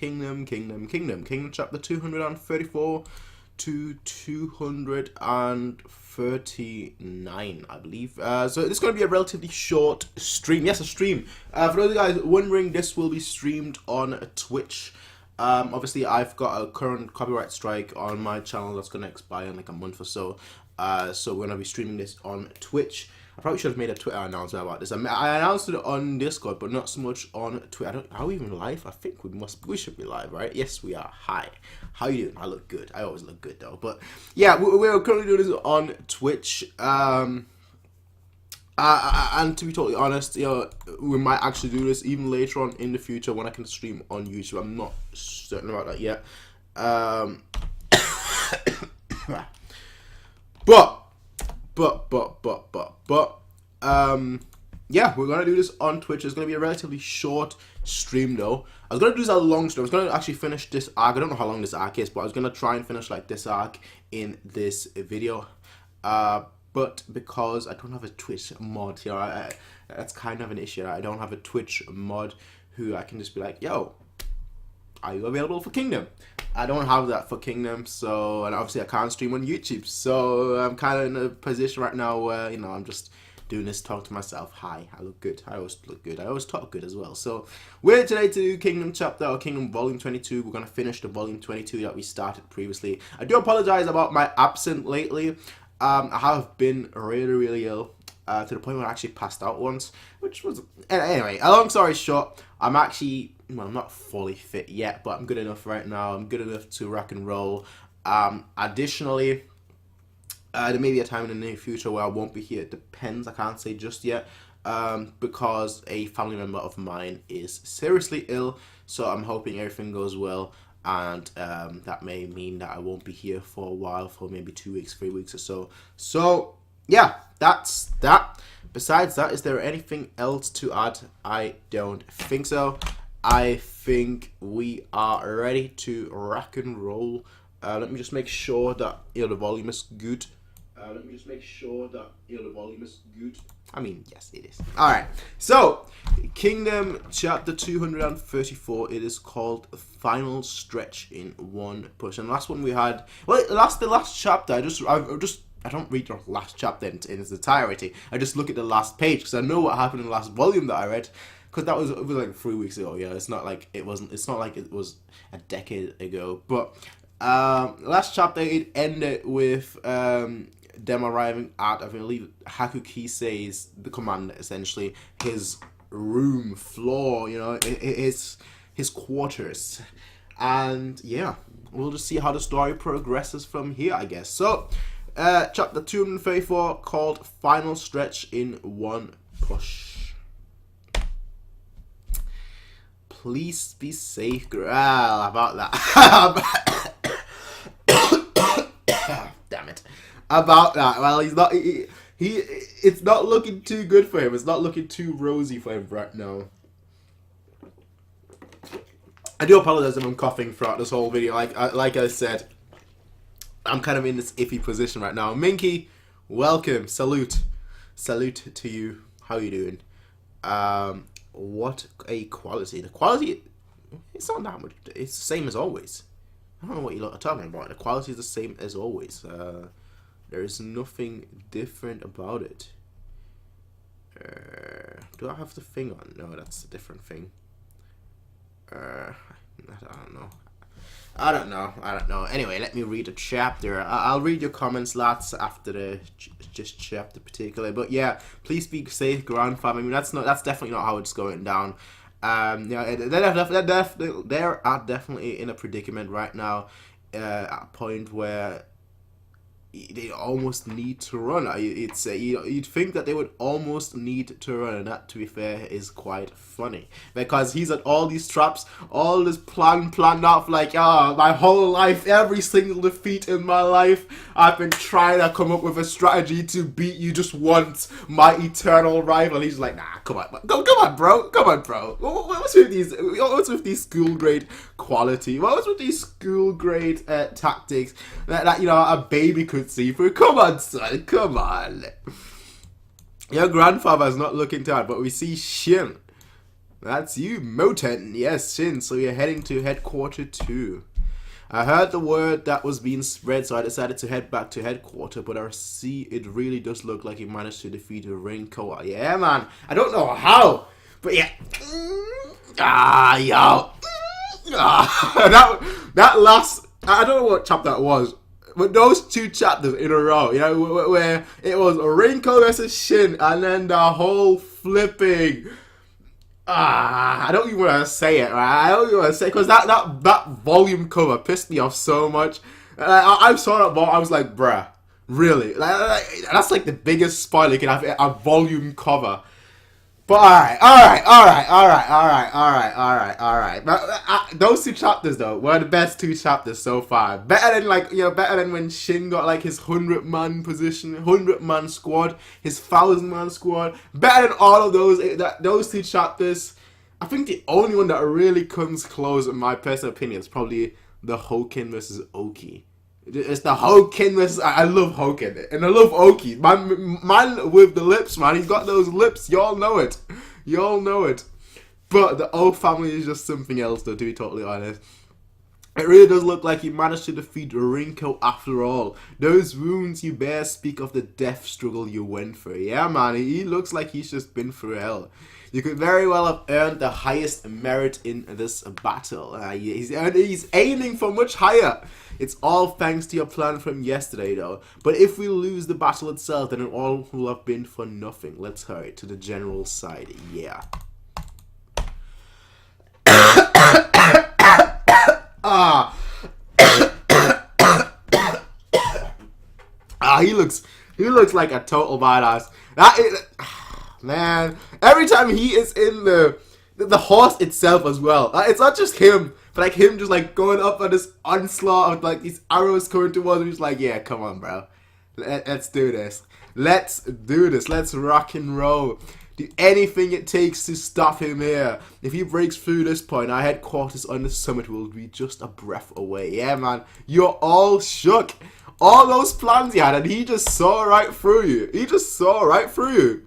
Kingdom chapter 234 to 239, I believe. So this is going to be a relatively short stream. Yes, a stream. For those of you guys wondering, this will be streamed on Twitch. Obviously, I've got a current copyright strike on my channel that's going to expire in like a month or so. So we're going to be streaming this on Twitch. I probably should have made a Twitter announcement about this. I announced it on Discord, but not so much on Twitter. Are we even live? I think we should be live, right? Yes, we are. Hi. How you doing? I look good. I always look good, though. But yeah, we're currently doing this on Twitch. And to be totally honest, we might actually do this even later on in the future when I can stream on YouTube. I'm not certain about that yet. Yeah, we're gonna do this on Twitch. It's gonna be a relatively short stream though. I was gonna do this a long stream. I was gonna actually finish this arc. I don't know how long this arc is, but I was gonna try and finish like this arc in this video. But because I don't have a Twitch mod here, that's kind of an issue. I don't have a Twitch mod who I can just be like, yo, are you available for Kingdom? I don't have that for Kingdom, so, and obviously I can't stream on YouTube, so I'm kind of in a position right now where, I'm just doing this talk to myself. Hi, I look good. I always look good. I always talk good as well. So we're here today to do Kingdom chapter, or Kingdom volume 22. We're going to finish the volume 22 that we started previously. I do apologize about my absence lately. I have been really ill. To the point where I actually passed out once, which was, anyway, a long story short, I'm actually, well, I'm not fully fit yet, but I'm good enough right now. I'm good enough to rock and roll. Additionally, there may be a time in the near future where I won't be here. It depends. I can't say just yet, because a family member of mine is seriously ill, so I'm hoping everything goes well. And that may mean that I won't be here for a while, for maybe 2 weeks, 3 weeks or so. So yeah, that's that. Besides that, is there anything else to add? I don't think so. I think we are ready to rock and roll. Let me just make sure that the volume is good. I mean, yes, it is. Alright, so Kingdom chapter 234. It is called Final Stretch in One Push. And the last one we had, well, the last chapter, I don't read the last chapter in its entirety. I just look at the last page because I know what happened in the last volume that I read. Because it was like 3 weeks ago. Yeah, it's not like it was a decade ago. But last chapter it ended with them arriving at, I believe, Hakukisei's, the commander, essentially his room floor. His quarters, and yeah, we'll just see how the story progresses from here, I guess. So. Chapter 234 called Final Stretch in One Push. Please be safe, girl. About that. Damn it. About that. Well, he's not. It's not looking too good for him. It's not looking too rosy for him right now. I do apologize if I'm coughing throughout this whole video. Like I said, I'm kind of in this iffy position right now. Minky, welcome. Salute to you. How you doing? What a quality. The quality, it's not that much. It's the same as always. I don't know what you lot are talking about. The quality is the same as always. There is nothing different about it. Do I have the thing on? No, that's a different thing. I don't know. Anyway, let me read the chapter. I'll read your comments, lads, after the just chapter particularly. But yeah, please be safe, grandfather. I mean, that's definitely not how it's going down. Yeah, they are definitely in a predicament right now, at a point where they almost need to run. You'd think that they would almost need to run, and that, to be fair, is quite funny because he's at all these traps, all this planned out, like, my whole life, every single defeat in my life, I've been trying to come up with a strategy to beat you just once, my eternal rival. He's like, nah, come on, bro. What's with these school grade quality? What's with these school grade tactics that a baby could see through? Come on, son, come on. Your grandfather's not looking tired, but we see Shin. That's you, Moten. Yes, Shin. So you're heading to headquarter 2. I heard the word that was being spread, so I decided to head back to headquarter, but I see it really does look like he managed to defeat Rinko. Yeah, man. I don't know how, but yeah. Yo. That last, I don't know what chapter that was, but those 2 chapters in a row, you know, where it was Rinko versus Shin, and then the whole flipping... I don't even want to say it, right? I don't even want to say it, because that volume cover pissed me off so much. I saw that volume, I was like, bruh, really? That's like the biggest spoiler you can have, a volume cover. But alright. Those 2 chapters though were the best 2 chapters so far. Better than when Shin got like his 100-man position, 100-man squad, his 1,000-man squad. Better than all of those 2 chapters. I think the only one that really comes close, in my personal opinion, is probably the Hoken versus Oki. It's the Hoken versus... I love Hoken. And I love Oki. Man with the lips, man. He's got those lips. Y'all know it. Y'all know it. But the O family is just something else, though, to be totally honest. It really does look like he managed to defeat Rinko after all. Those wounds you bear speak of the death struggle you went through. Yeah, man. He looks like he's just been through hell. You could very well have earned the highest merit in this battle. He's aiming for much higher. It's all thanks to your plan from yesterday, though. But if we lose the battle itself, then it all will have been for nothing. Let's hurry to the general side. Yeah. He looks like a total badass. Man, every time he is in the horse itself as well. It's not just him, but like him just like going up on this onslaught of like these arrows coming towards him. He's like, yeah, come on, bro. Let's do this. Let's do this. Let's rock and roll. Do anything it takes to stop him here. If he breaks through this point, our headquarters on the summit will be just a breath away. Yeah, man. You're all shook. All those plans you had, and he just saw right through you. He just saw right through you.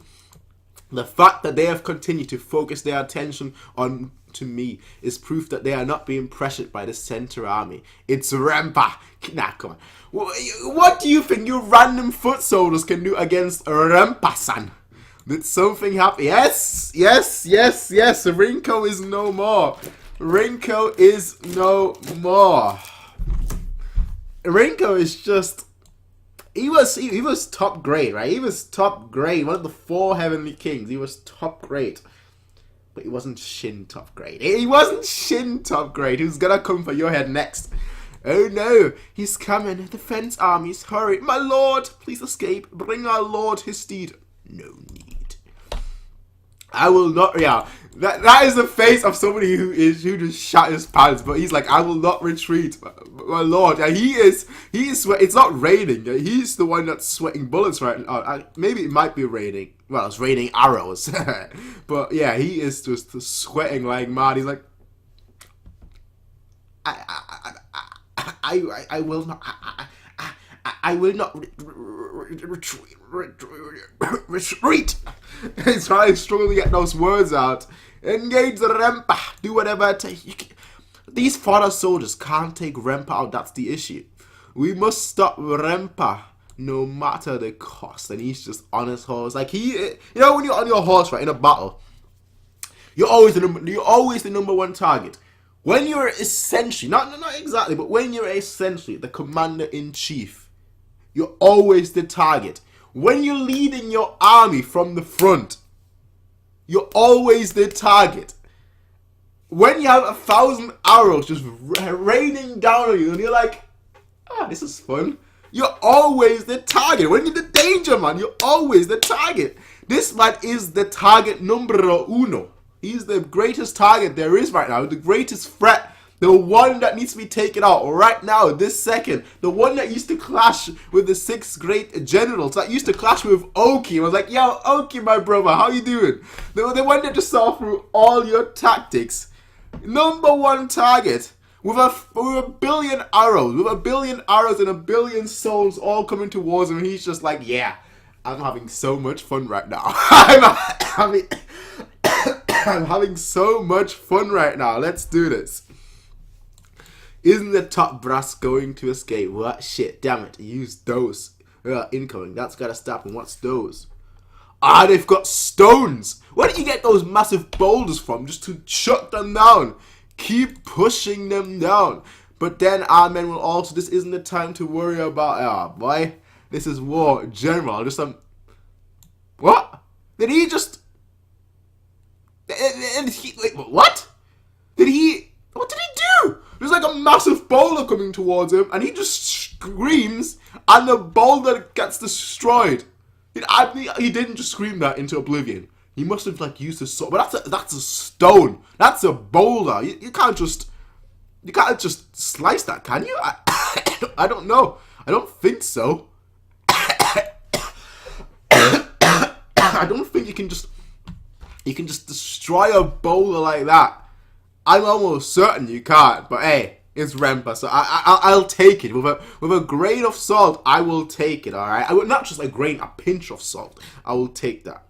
The fact that they have continued to focus their attention on to me is proof that they are not being pressured by the center army. It's Rempa. Nah, come on. What do you think you random foot soldiers can do against Rempa-san? Did something happen? Yes. Rinko is no more. Rinko is no more. Rinko is just... He was top grade, right? He was top grade. One of the 4 heavenly kings. He was top grade. But he wasn't Shin top grade. He wasn't Shin top grade. Who's gonna come for your head next? Oh no, he's coming. Defense armies, hurry. My lord, please escape. Bring our lord his steed. No need. I will not, yeah. That is the face of somebody who just shot his pants, but he's like, I will not retreat, my lord. And he is sweating. It's not raining. He's the one that's sweating bullets right now. Maybe it might be raining. Well, it's raining arrows. But yeah, he is just sweating like mad. He's like, I will not. I will not retreat. He's trying to struggle to get those words out. Engage the Rempa. Do whatever it takes. These fodder soldiers can't take Rempa out. That's the issue. We must stop Rempa no matter the cost. And he's just on his horse. Like when you're on your horse, right, in a battle, you're always the number one target. When you're essentially, not exactly, but when you're essentially the commander-in-chief, you're always the target. When you're leading your army from the front, you're always the target. When you have 1,000 arrows just raining down on you and you're like, this is fun, you're always the target. When you're the danger man, you're always the target. This man is the target numero uno. He's the greatest target there is right now, the greatest threat. The one that needs to be taken out right now, this second. The one that used to clash with the 6 great generals. That used to clash with Oki. I was like, yo, Oki, my brother, how you doing? The one that just saw through all your tactics. Number one target. With a billion arrows. With a billion arrows and a billion souls all coming towards him. And he's just like, yeah, I'm having so much fun right now. I'm having... I'm having so much fun right now. Let's do this. Isn't the top brass going to escape? What shit? Damn it. Use those. Incoming. That's gotta stop. And what's those? Ah, they've got stones. Where did you get those massive boulders from? Just to shut them down. Keep pushing them down. But then our men will also... This isn't the time to worry about... boy. This is war. General. Just What? Did he just... Wait, what? What did he do? There's like a massive boulder coming towards him, and he just screams, and the boulder gets destroyed. He didn't just scream that into oblivion. He must have like used his sword. But that's a stone. That's a boulder. You can't just slice that, can you? I don't know. I don't think so. I don't think you can just destroy a boulder like that. I'm almost certain you can't, but hey, it's Rempa, so I'll take it. With a grain of salt, I will take it, alright? Not just a grain, a pinch of salt. I will take that.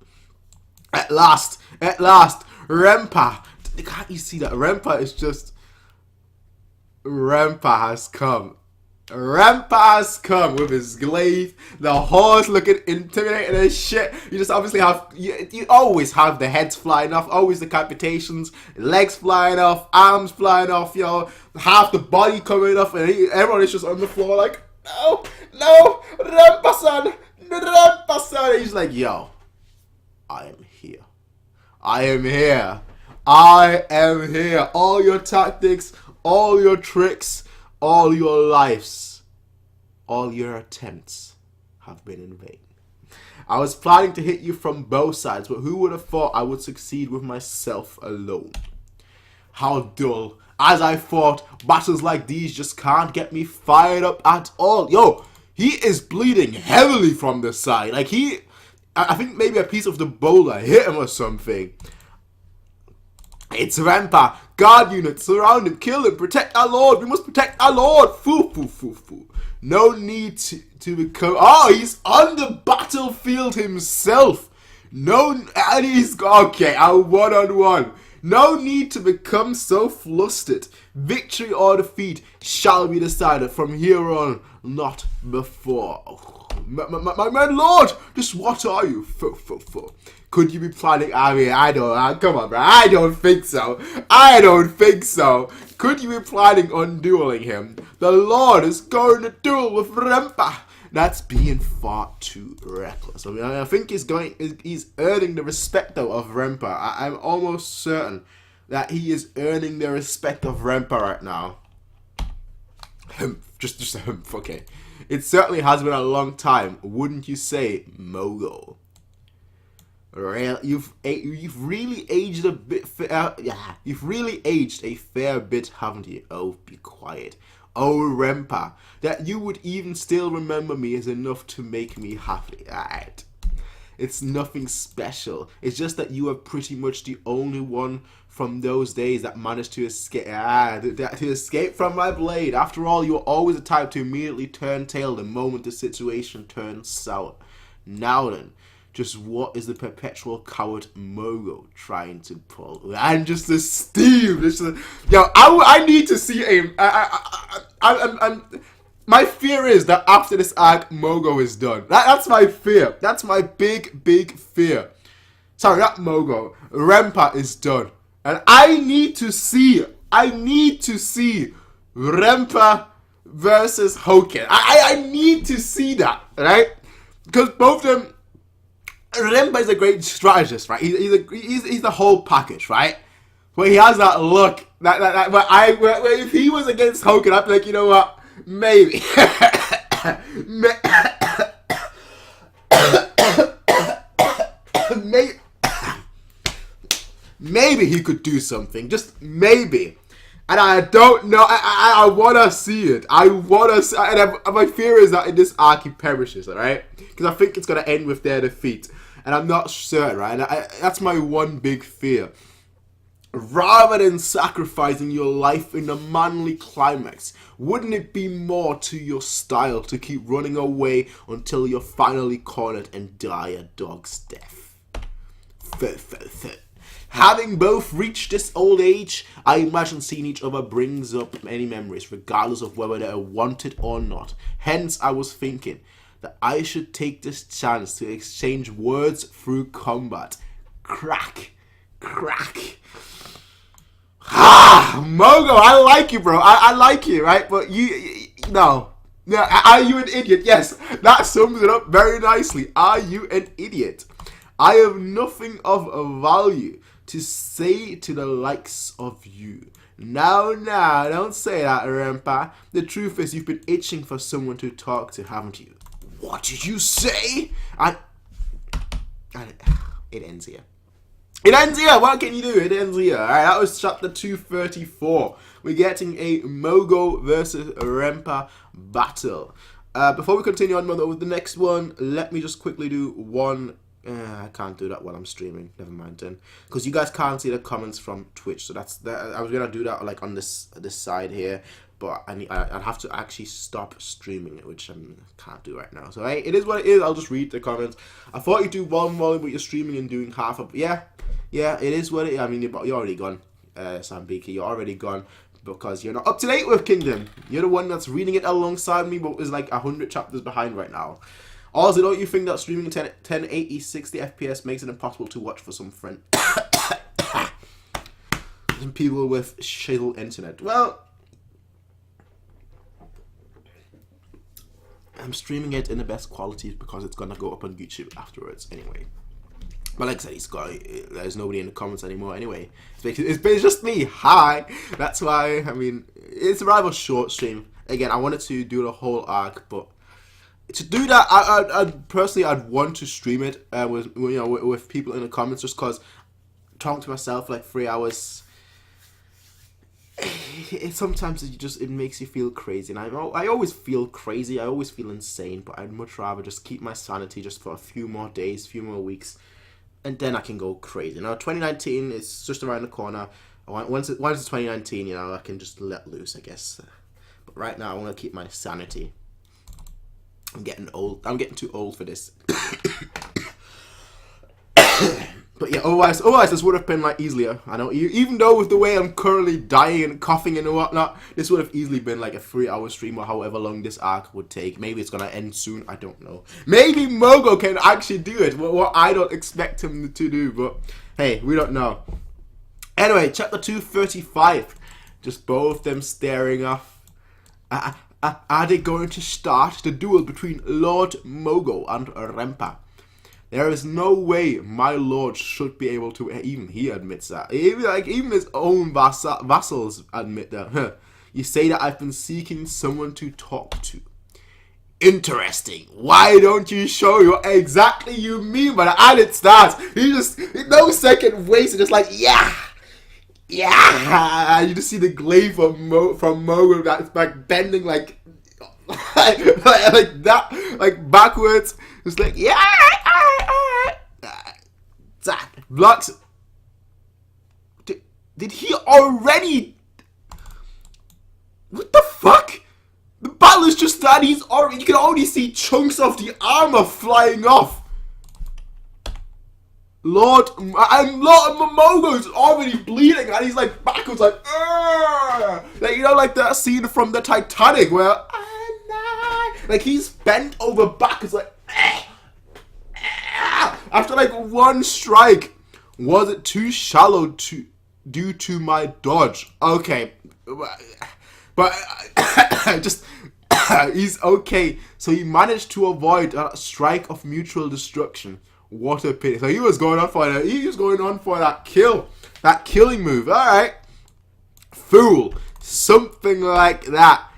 At last, Rempa. Can't you see that? Rempa has come. Rempa has come with his glaive, the horse looking intimidating as shit. You just obviously have, you always have the heads flying off, always decapitations, legs flying off, arms flying off, half the body coming off, and everyone is just on the floor like, no, Rempa-san, Rempa-san. He's like, yo, I am here. All your tactics, all your tricks, all your lives, all your attempts have been in vain. I was planning to hit you from both sides, but who would have thought I would succeed with myself alone? How dull. As I thought, battles like these just can't get me fired up at all. Yo, he is bleeding heavily from the side. Like I think maybe a piece of the boulder hit him or something. It's Rempa. Guard units, surround him, kill him, protect our lord. We must protect our lord. Foo. No need to become... Oh, he's on the battlefield himself. And he's... Okay, a one-on-one. No need to become so flustered. Victory or defeat shall be decided from here on, not before. My lord, just what are you? Could you be planning? I mean, come on, bro. I don't think so. Could you be planning on dueling him? The lord is going to duel with Rempa. That's being far too reckless. I mean, I think he's earning the respect though of Rempa. I'm almost certain that he is earning the respect of Rempa right now. Just a humph, okay. It certainly has been a long time, wouldn't you say, Mogul? You've really aged a bit. You've really aged a fair bit, haven't you? Oh, be quiet. Oh, Rempa, that you would even still remember me is enough to make me happy. Alright. It's nothing special. It's just that you are pretty much the only one from those days that managed to escape. To escape from my blade. After all, you were always the type to immediately turn tail the moment the situation turns sour. Now then, just what is the perpetual coward Mogo trying to pull? And just the steam. I need to see my fear is that after this arc, Mogo is done. That's my fear. That's my big fear. Sorry, not Mogo. Rempa is done. And I need to see Rempa versus Hoken. I need to see that, right? Because both of them, Rempa is a great strategist, right? He's the whole package, right? Where he has that look, where if he was against Hoken, I'd be like, you know what? Maybe. Maybe he could do something. Just maybe. And I don't know. I want to see it. And my fear is that in this arc he perishes, alright? Because I think it's going to end with their defeat. And I'm not certain, right? And that's my one big fear. Rather than sacrificing your life in a manly climax, wouldn't it be more to your style to keep running away until you're finally cornered and die a dog's death? Having both reached this old age, I imagine seeing each other brings up many memories, regardless of whether they are wanted or not. Hence, I was thinking that I should take this chance to exchange words through combat. Crack. Mogo, I like you, bro. I like you, right? But no. Are you an idiot? Yes, that sums it up very nicely. Are you an idiot? I have nothing of value to say to the likes of you. No, don't say that, Rempa. The truth is, you've been itching for someone to talk to, haven't you? What did you say? It ends here. It ends here. What can you do? It ends here. Alright, that was chapter 234. We're getting a Mogo versus Rempa battle. Before we continue on with the next one, let me just quickly do one. I can't do that while I'm streaming. Never mind then, because you guys can't see the comments from Twitch. So that's that. I was gonna do that like on this side here, but I'd have to actually stop streaming it, which I can't do right now. So hey, it is what it is. I'll just read the comments. I thought you'd do one volume, but you're streaming and doing half of. Yeah, it is what it is. I mean, you're already gone, Sambiki. You're already gone because you're not up to date with Kingdom. You're the one that's reading it alongside me, but is like 100 chapters behind right now. Also, don't you think that streaming 1080 60 FPS makes it impossible to watch for some friend some people with shizzle internet? Well, I'm streaming it in the best quality because it's gonna go up on YouTube afterwards anyway. But like I said, there's nobody in the comments anymore anyway. It's just me. Hi. That's why, I mean, it's a rather short stream. Again, I wanted to do the whole arc, but to do that, I'd want to stream it with people in the comments, just because talking to myself like 3 hours, sometimes it makes you feel crazy, and I always feel crazy, I always feel insane, but I'd much rather just keep my sanity just for a few more days, few more weeks, and then I can go crazy. Now 2019 is just around the corner. Once it's 2019, I can just let loose, I guess. But right now I want to keep my sanity. I'm getting old. I'm getting too old for this. But yeah, otherwise this would have been like easier. I know, even though with the way I'm currently dying and coughing and whatnot, this would have easily been like a 3-hour stream or however long this arc would take. Maybe it's gonna end soon. I don't know. Maybe Mogo can actually do it. What I don't expect him to do, but hey, we don't know. Anyway, chapter 235. Just both them staring off. Are they going to start the duel between Lord Mogo and Rempa? There is no way my lord should be able to. Even he admits that. Even his own vassals admit that. You say that I've been seeking someone to talk to. Interesting. Why don't you show what exactly you mean by that? And it starts. He just, no second wasted, just like, yeah. You just see the glaive from Mogo that's like bending like that, like backwards. It's like, yeah. Blocks. Did he already? What the fuck? The battle is just that he's already. You can already see chunks of the armor flying off. Lord Momogo's already bleeding, and he's like backwards, like, like that scene from the Titanic where, like he's bent over backwards, like, after like one strike. Was it too shallow due to my dodge? Okay, but just he's okay. So he managed to avoid a strike of mutual destruction. What a pity. So he was going on for that. He was going on for that killing move. All right, fool. Something like that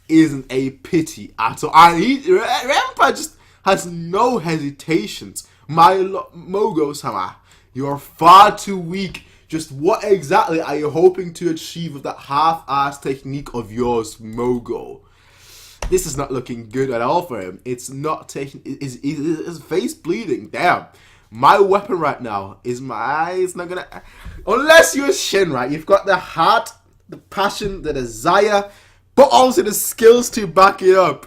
isn't a pity at all. And Rempa just has no hesitations. My Mogo-sama, you are far too weak. Just what exactly are you hoping to achieve with that half-assed technique of yours, Mogo? This is not looking good at all for him. It's not taking. His face bleeding. Damn. My weapon right now is my eyes. Not gonna. Unless you're Shin, right? You've got the heart, the passion, the desire, but also the skills to back it up.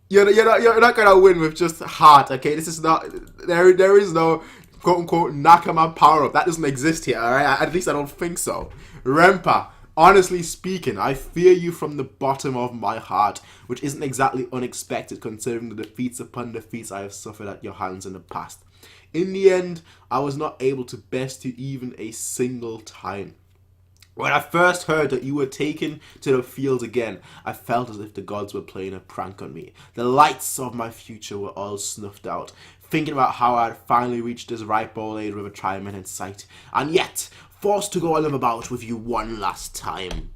You're not gonna win with just heart. Okay, this is not. There is no quote-unquote Nakama power-up. That doesn't exist here, alright? At least I don't think so. Rempa, honestly speaking, I fear you from the bottom of my heart, which isn't exactly unexpected considering the defeats upon defeats I have suffered at your hands in the past. In the end, I was not able to best you even a single time. When I first heard that you were taken to the field again, I felt as if the gods were playing a prank on me. The lights of my future were all snuffed out. Thinking about how I had finally reached this ripe old age with retirement in sight, and yet forced to go and live about with you one last time.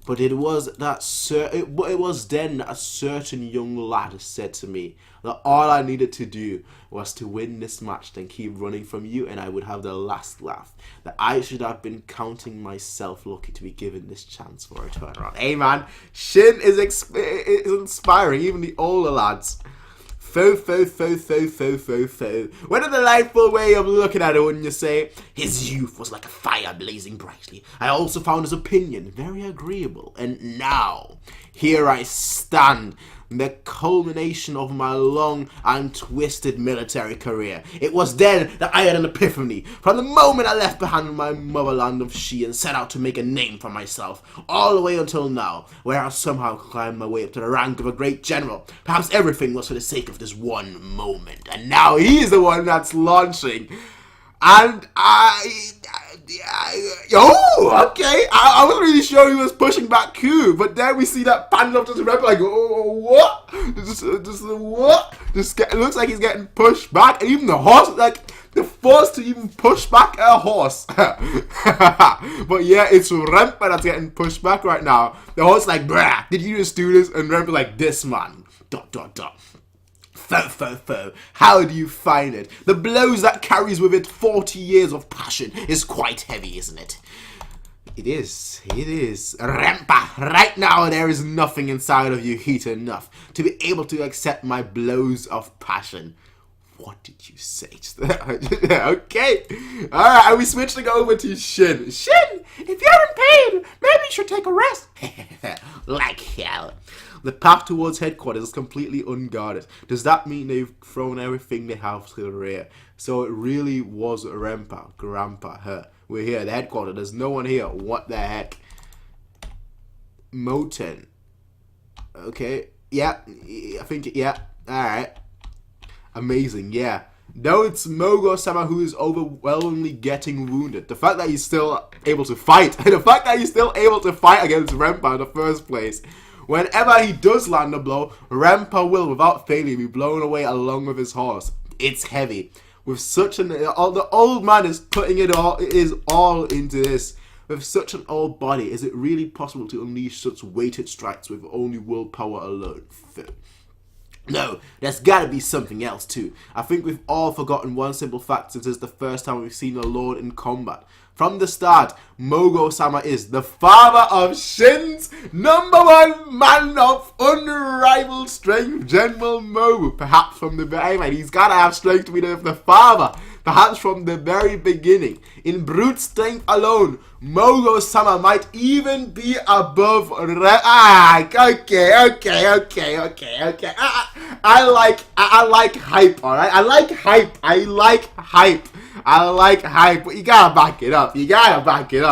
But it was then that a certain young lad said to me that all I needed to do was to win this match, then keep running from you, and I would have the last laugh. That I should have been counting myself lucky to be given this chance for a turnaround. Hey man, Shin is inspiring even the older lads. What a delightful way of looking at it, wouldn't you say? His youth was like a fire blazing brightly. I also found his opinion very agreeable. And now, here I stand, the culmination of my long and twisted military career. It was then that I had an epiphany. From the moment I left behind my motherland of Shi and set out to make a name for myself, all the way until now, where I somehow climbed my way up to the rank of a great general. Perhaps everything was for the sake of this one moment. And now he's the one that's launching. And okay, I wasn't really sure he was pushing back Q, but then we see that pan up to the rep like, oh, what? What? It looks like he's getting pushed back, and even the horse, like, they're forced to even push back a horse. But yeah, it's Rempa that's getting pushed back right now. The horse like, bruh, did you just do this? And Rempa like, this man, ... How do you find it? The blows that carries with it 40 years of passion is quite heavy, isn't it? It is. Rempa, right now there is nothing inside of you heat enough to be able to accept my blows of passion. What did you say? Okay. Alright, are we switching over to Shin? Shin, if you're in pain, maybe you should take a rest. Like hell. The path towards headquarters is completely unguarded. Does that mean they've thrown everything they have to the rear? So it really was Rempa, Grandpa, her. We're here, the headquarters. There's no one here. What the heck? Moten. Okay. Yeah. I think, yeah. Alright. Amazing, yeah. No, it's Mogo-sama who is overwhelmingly getting wounded. The fact that he's still able to fight. The fact that he's still able to fight against Rempa in the first place. Whenever he does land a blow, Rempa will, without failure, be blown away along with his horse. It's heavy. With such an... the old man is putting it all into this. With such an old body, is it really possible to unleash such weighted strikes with only willpower alone? No, there's gotta be something else too. I think we've all forgotten one simple fact since it's the first time we've seen a lord in combat. From the start, Mogo-sama is the father of Shin's #1 man of unrivaled strength, General Mogu. Perhaps from the very beginning, he's gotta have strength to be the father. Perhaps from the very beginning. In brute strength alone, Mogo-sama might even be above okay. I like hype, alright? I like hype, but you gotta back it up. You gotta back it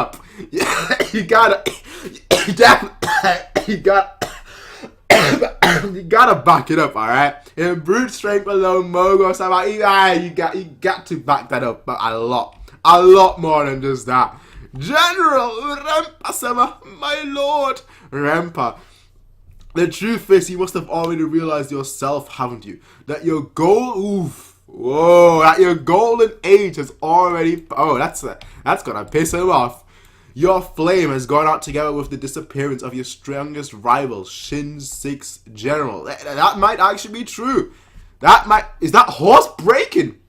up, alright? In brute strength alone, Mogo-sama, you got to back that up, but a lot more than just that. General Rempa-sama, my lord. Rempa, the truth is, you must have already realized yourself, haven't you? That your that your golden age has already... Oh, that's gonna piss him off. Your flame has gone out together with the disappearance of your strongest rival, Shin's 6th general. That might actually be true. Is that horse breaking?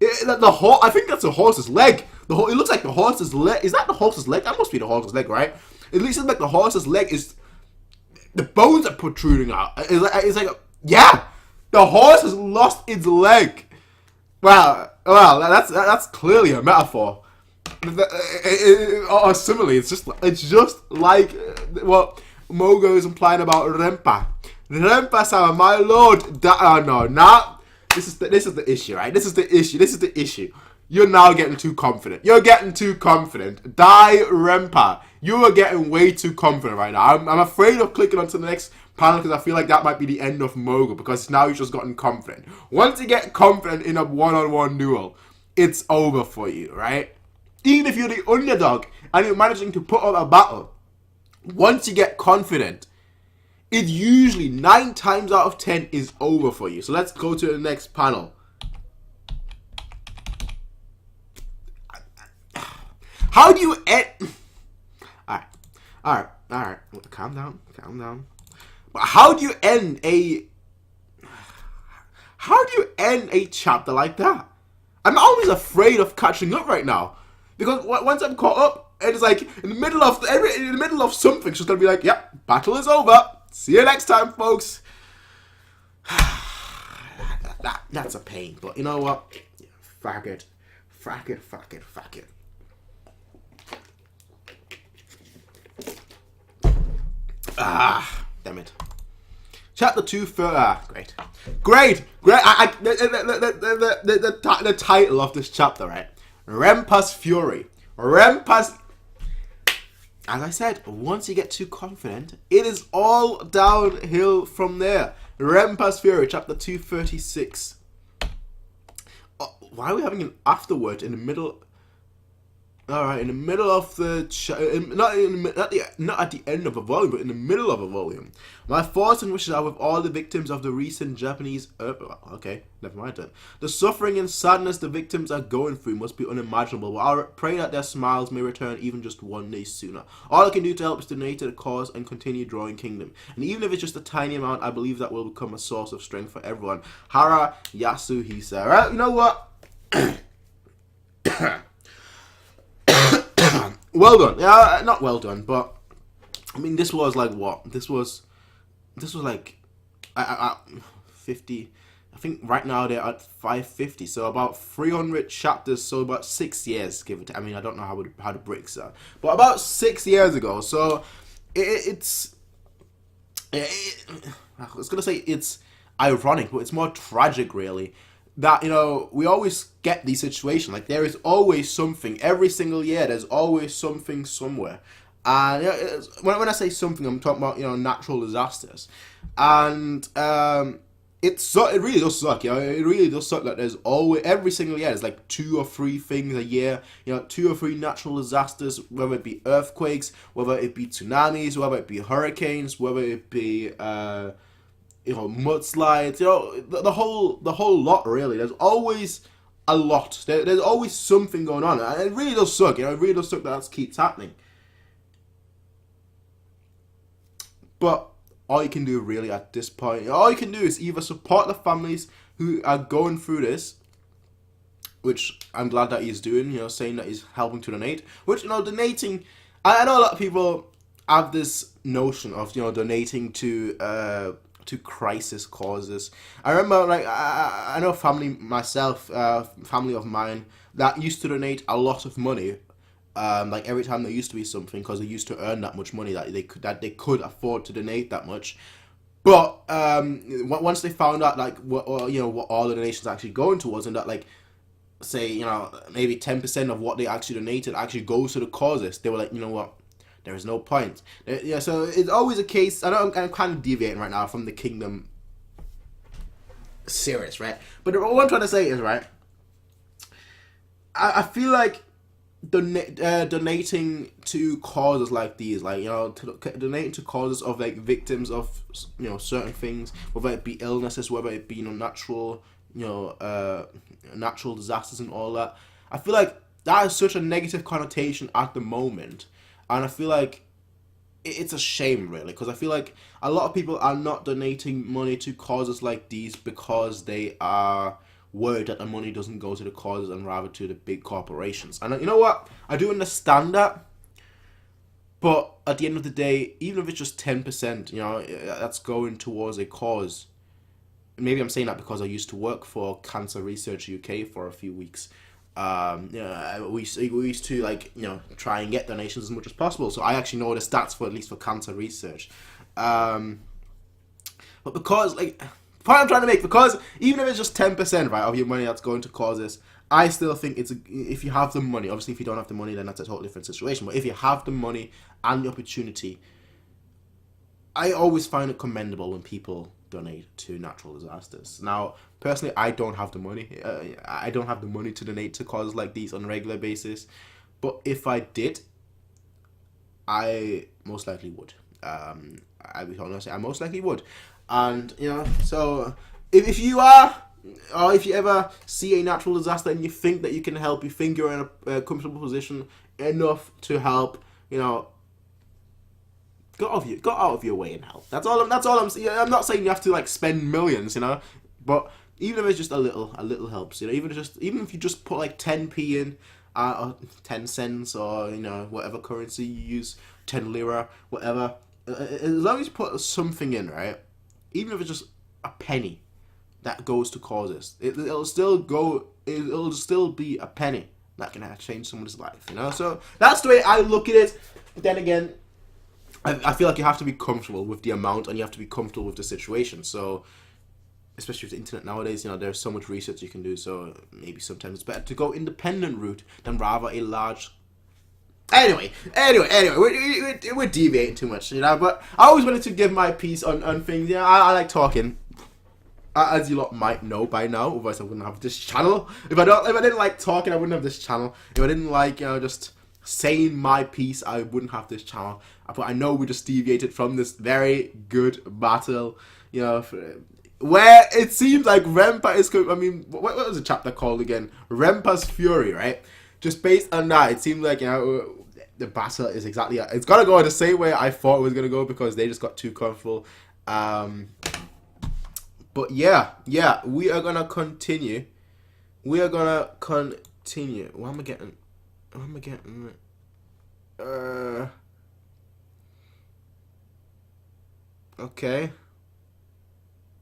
I think that's a horse's leg. It looks like the horse's leg. Is that the horse's leg? That must be the horse's leg, right? It looks like the horse's leg is... The bones are protruding out. It's like... Yeah! The horse has lost its leg. Well, that's clearly a metaphor. Or simile. It's just like what Mogo is implying about Rempa. Rempa-sama, my lord. This is the issue, right? This is the issue. You're now getting too confident. You're getting too confident. Die Rempa. You are getting way too confident right now. I'm afraid of clicking onto the next panel because I feel like that might be the end of Mogo because now you've just gotten confident. Once you get confident in a one-on-one duel, it's over for you, right? Even if you're the underdog and you're managing to put up a battle, once you get confident, it usually 9 times out of 10 is over for you. So let's go to the next panel. How do you end? All right. Calm down. But how do you end a chapter like that? I'm always afraid of catching up right now because once I'm caught up, it's like in the middle of something, she's gonna be like, "Yep, battle is over. See you next time, folks." That's a pain, but you know what? Fuck it. Damn it. Chapter 2 great. The title of this chapter, right? Rempa's Fury. As I said, once you get too confident, it is all downhill from there. Rempa's Fury, chapter 236. Why are we having an afterword in the middle? Alright, in the middle of the not at the end of a volume, but in the middle of a volume. My thoughts and wishes are with all the victims of the recent Japanese okay, never mind then. The suffering and sadness the victims are going through must be unimaginable, but I pray that their smiles may return even just one day sooner. All I can do to help is donate to the cause and continue drawing Kingdom. And even if it's just a tiny amount, I believe that will become a source of strength for everyone. Hara Yasuhisa. Right, you know what? Well done. Yeah, not well done, but I mean, this was like what? This was like 50. I think right now they're at 550, so about 300 chapters. So about 6 years, give it. I mean, I don't know how the breaks are, but about 6 years ago. So I was gonna say it's ironic, but it's more tragic, really. That, you know, we always get these situations, like there is always something every single year. There's always something somewhere, and you know, when I say something, I'm talking about, you know, natural disasters, and it really does suck. You know, it really does suck that there's always every single year there's like 2 or 3 things a year. You know, 2 or 3 natural disasters, whether it be earthquakes, whether it be tsunamis, whether it be hurricanes, whether it be you know, mudslides, you know, the whole lot, really. There's always a lot. There's always something going on, and it really does suck. You know, it really does suck that keeps happening. But all you can do, really, at this point, all you can do is either support the families who are going through this, which I'm glad that he's doing. You know, saying that he's helping to donate. Which, you know, donating. I know a lot of people have this notion of, you know, donating to crisis causes. I remember, like, I know family of mine that used to donate a lot of money, like every time there used to be something, because they used to earn that much money that they could afford to donate that much. But once they found out, like, what all the donations actually going towards, and that, like, say, you know, maybe 10% of what they actually donated actually goes to the causes, they were like, you know what, there is no point. Yeah, so it's always a case. I know I'm kind of deviating right now from the Kingdom series, right? But what I'm trying to say is, right, I feel like donating to causes like these, like, you know, donating to causes of, like, victims of, you know, certain things, whether it be illnesses, whether it be, you know, natural disasters and all that. I feel like that has such a negative connotation at the moment. And I feel like it's a shame, really, because I feel like a lot of people are not donating money to causes like these because they are worried that the money doesn't go to the causes and rather to the big corporations. And you know what? I do understand that. But at the end of the day, even if it's just 10%, you know, that's going towards a cause. Maybe I'm saying that because I used to work for Cancer Research UK for a few weeks. You know, we used to, like, you know, try and get donations as much as possible. So I actually know the stats for, at least for cancer research. But because, like, the point I'm trying to make, because even if it's just 10%, right, of your money that's going to causes, I still think if you have the money, obviously if you don't have the money, then that's a totally different situation. But if you have the money and the opportunity, I always find it commendable when people donate to natural disasters. Now, personally, I don't have the money. I don't have the money to donate to causes like these on a regular basis. But if I did, I most likely would. I most likely would. And, so if you are, or if you ever see a natural disaster and you think that you can help, you think you're in a comfortable position enough to help, go out of your way and help. That's all I'm saying. I'm not saying you have to like spend millions, but even if it's just a little helps, even if you just put like 10p in, or 10 cents, or whatever currency you use, 10 lira, whatever. As long as you put something in, right? Even if it's just a penny that goes to causes, it'll still be a penny that can change someone's life, So that's the way I look at it. But then again, I feel like you have to be comfortable with the amount, and you have to be comfortable with the situation. So, especially with the internet nowadays, there's so much research you can do. So maybe sometimes it's better to go independent route than rather a large. Anyway, we're deviating too much, But I always wanted to give my piece on things. I like talking, as you lot might know by now. Otherwise, I wouldn't have this channel. If I didn't like talking, I wouldn't have this channel. If I didn't like, just saying my piece, I wouldn't have this channel. But I know we just deviated from this very good battle, where it seems like Rempa is. I mean, what was the chapter called again? Rempa's Fury, right? Just based on that, it seems like the battle is exactly. It's gonna go the same way I thought it was gonna go because they just got too comfortable. But yeah, we are gonna continue. What am I getting? Okay.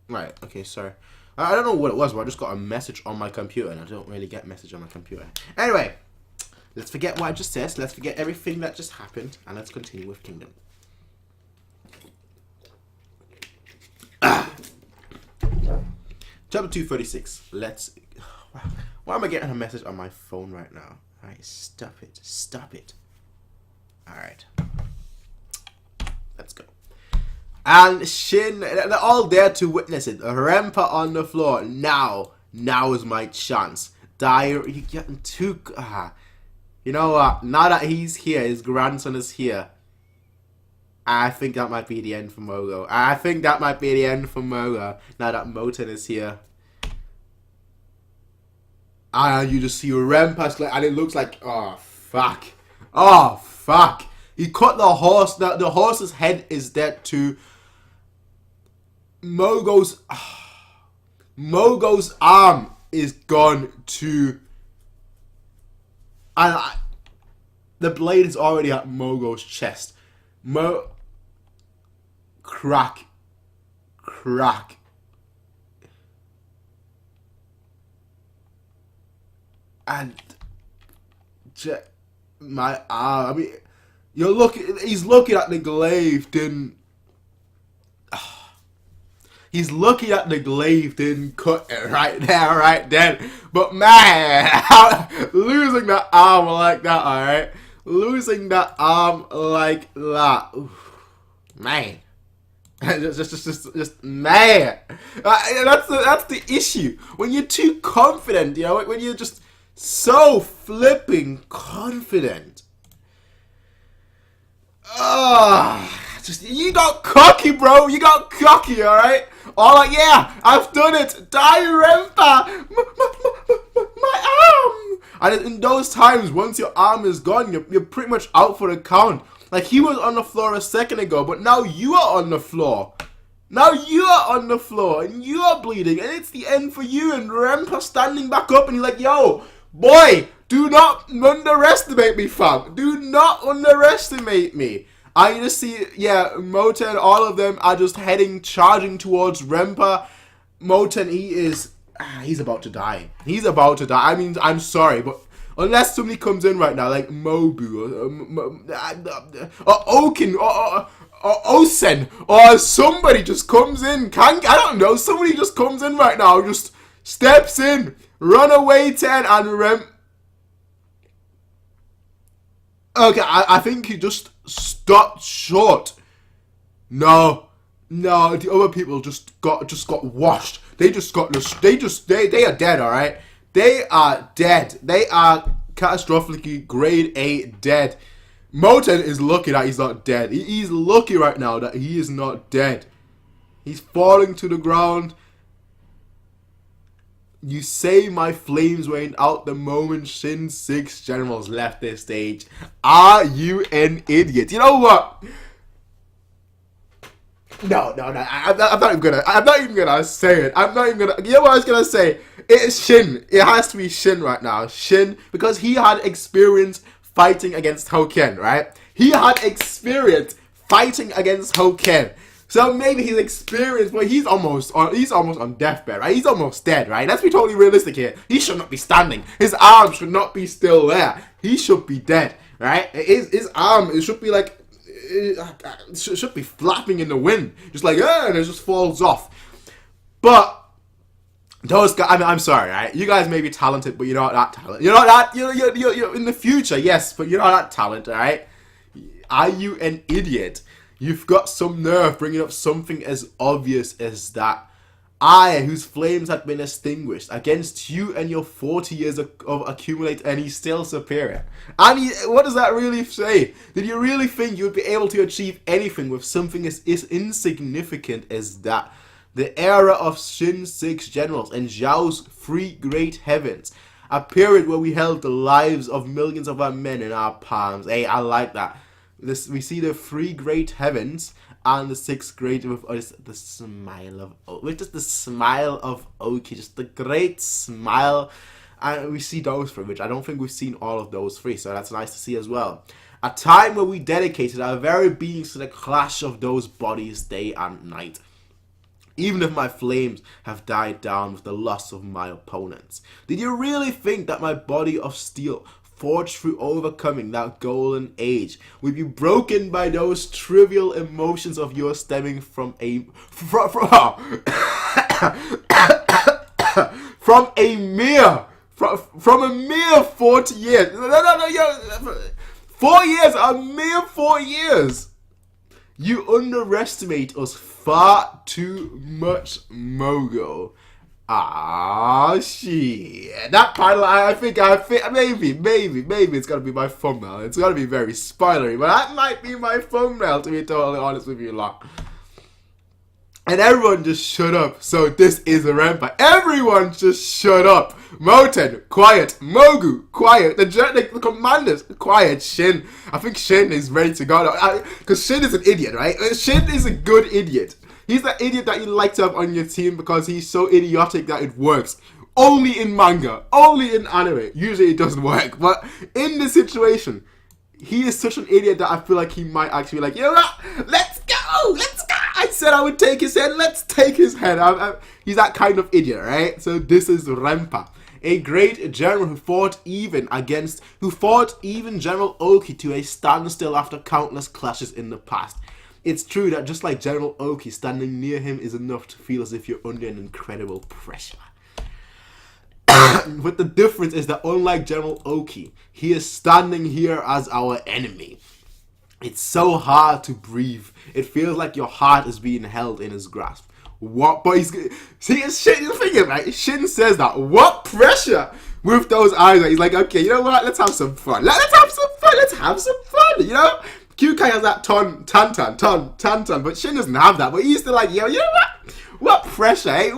Right, okay, sorry. I don't know what it was, but I just got a message on my computer, and I don't really get message on my computer. Anyway, let's forget what I just said. Let's forget everything that just happened, and let's continue with Kingdom. Chapter 236. Why am I getting a message on my phone right now? Alright, stop it. Alright. Let's go. And Shin, they're all there to witness it. Rempa on the floor. Now is my chance. You're getting too. You know what? Now that he's here, his grandson is here. I think that might be the end for Mogo. Now that Moten is here. And you just see Rempa's, and it looks like, oh fuck. He cut the horse. The horse's head is dead too. Mogo's arm is gone too. And the blade is already at Mogo's chest. Crack. And my arm. I mean, he's looking at the glaive, He's looking at the glaive, didn't cut it right there, right then. But man, losing that arm like that, alright? Losing that arm like that. Oof, man. just man. That's the issue. When you're too confident, when you're just so flipping confident. You got cocky, bro. You got cocky, alright? All like, yeah, I've done it. Die, Rempa. My arm. And in those times, once your arm is gone, you're pretty much out for the count. Like, he was on the floor a second ago, but now you are on the floor. And you are bleeding, and it's the end for you. And Rempa standing back up, and he's like, yo, boy, do not underestimate me, fam. Do not underestimate me. I just see, Moten, all of them are just charging towards Rempa. Moten, he's about to die. I mean, I'm sorry, but unless somebody comes in right now, like Mobu, or Okin, or Osen, or somebody just comes in. I don't know, somebody just comes in right now, just steps in. Runaway 10 and Rem. Okay, I think he just stopped short. No, the other people just got washed. They are dead. All right, they are dead. They are catastrophically grade A dead. Moten is lucky that he's not dead. He's lucky right now that he is not dead. He's falling to the ground. You say my flames went out the moment Shin 6 generals left this stage. Are you an idiot? You know what? No. I'm not even gonna say it. You know what I was gonna say? It's Shin. It has to be Shin right now. Shin, because he had experience fighting against Hoken, right? He had experience fighting against Hoken. So maybe he's experienced, but he's almost on deathbed, right? He's almost dead, right? Let's be totally realistic here. He should not be standing. His arm should not be still there. He should be dead, right? His arm, it should be like, it should be flapping in the wind, just like, and it just falls off. But those guys, I mean, I'm sorry, right? You guys may be talented, but you're not that talented. You're in the future, yes, but you're not that talented, right? Are you an idiot? You've got some nerve bringing up something as obvious as that. I, whose flames had been extinguished, against you and your 40 years of accumulate, and he's still superior. And what does that really say? Did you really think you would be able to achieve anything with something as insignificant as that? The era of Shin 6 generals and Zhao's 3 great heavens. A period where we held the lives of millions of our men in our palms. Hey, I like that. We see the 3 great heavens and the 6 great with the smile of just the smile of Oki, just the great smile, and we see those 3, which I don't think we've seen all of those 3, so that's nice to see as well. A time where we dedicated our very beings to the clash of those bodies day and night. Even if my flames have died down with the loss of my opponents. Did you really think that my body of steel, forged through overcoming that golden age, would be broken by those trivial emotions of yours stemming from a mere 40 years? No, 4 years, a mere 4 years. You underestimate us far too much, Mogo. Ah, shit. That panel, I think maybe it's gonna be my thumbnail. It's gonna be very spoilery, but that might be my thumbnail, to be totally honest with you lot. And everyone just shut up. So this is a Renpa. Everyone just shut up. Moten, quiet. Mogu, quiet. The commanders, quiet. Shin, I think Shin is ready to go. Because Shin is an idiot, right? Shin is a good idiot. He's that idiot that you like to have on your team because he's so idiotic that it works. Only in manga, only in anime. Usually it doesn't work. But in this situation, he is such an idiot that I feel like he might actually be like, you know what? Let's go. I said I would take his head. Let's take his head. He's that kind of idiot, right? So this is Renpa. A great general who fought even General Oki to a standstill after countless clashes in the past. It's true that just like General Oki, standing near him is enough to feel as if you're under an incredible pressure. But the difference is that unlike General Oki, he is standing here as our enemy. It's so hard to breathe. It feels like your heart is being held in his grasp. What? But he's thinking, right? Shin says that. What pressure? With those eyes, he's like, okay, you know what? Let's have some fun. Let's have some fun. You know? Kyoukai has that tan, but Shin doesn't have that. But he's still like, yo, you know what? What pressure, eh?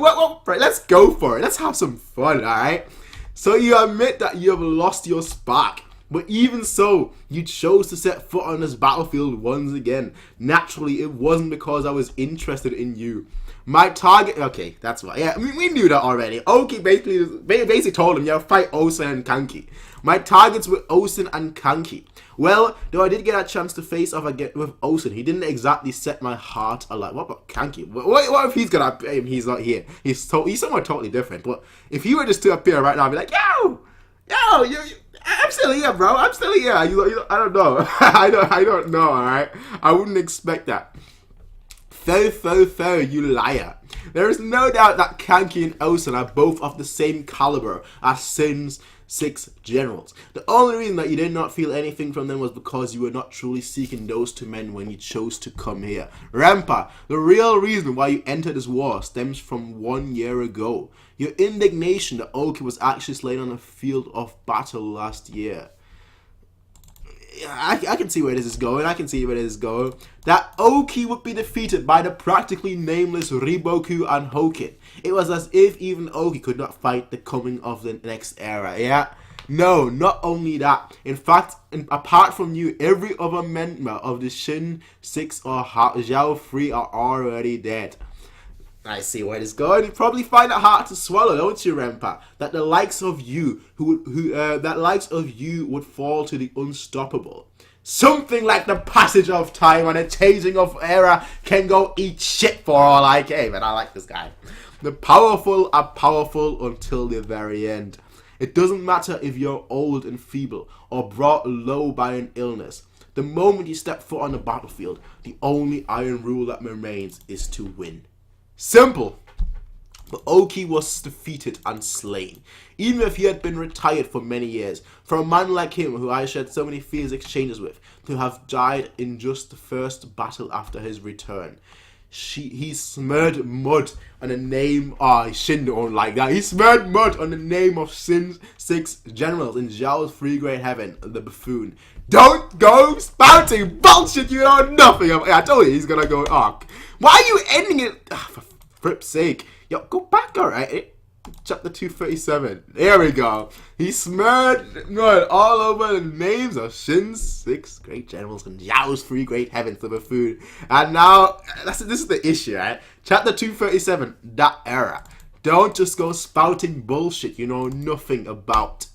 Let's go for it. Let's have some fun, alright? So you admit that you have lost your spark. But even so, you chose to set foot on this battlefield once again. Naturally, it wasn't because I was interested in you. My target... Okay, that's right. Yeah, we knew that already. Oki basically told him, fight Osen and Kanki. My targets were Osen and Kanki. Well, though I did get a chance to face off again with Osen, he didn't exactly set my heart alight. What about Kanki? What if he's gonna... He's not here. He's somewhere totally different. But if he were just to appear right now, I'd be like, yo, I'm still here, bro. I'm still here. I don't know. I don't know, alright? I wouldn't expect that. Fo, you liar. There is no doubt that Kanki and Osen are both of the same caliber as Sin's 6 generals. The only reason that you did not feel anything from them was because you were not truly seeking those 2 men when you chose to come here. Rempa, the real reason why you entered this war stems from 1 year ago. Your indignation that Oki was actually slain on the field of battle last year. I can see where this is going. That Oki would be defeated by the practically nameless Riboku and Hokin. It was as if even Oki could not fight the coming of the next era. Yeah? No, not only that. In fact, apart from you, every other member of the Shin 6 or Zhao 3 are already dead. I see where this is going. You probably find it hard to swallow, don't you, Rempa? That the likes of you would fall to the unstoppable. Something like the passage of time and the changing of era can go eat shit for all I care. Man, I like this guy. The powerful are powerful until the very end. It doesn't matter if you're old and feeble or brought low by an illness. The moment you step foot on the battlefield, the only iron rule that remains is to win. Simple. But Oki was defeated and slain, even if he had been retired for many years. For a man like him, who I shared so many fierce exchanges with, to have died in just the first battle after his return. He smeared mud on the name... Shin don't like that. He smeared mud on the name of Sin's 6 generals in Zhao's 3 Great Heaven, the buffoon. Don't go spouting bullshit you know nothing about. I told you he's gonna go... why are you ending it... for fripp's sake. Yo, go back, alright? Chapter 237. There we go. He smeared mud all over the names of Shin's 6 great generals and Zhao's 3 Great Heavens, the buffoon. And now, this is the issue, right? Chapter 237, that era. Don't just go spouting bullshit you know nothing about.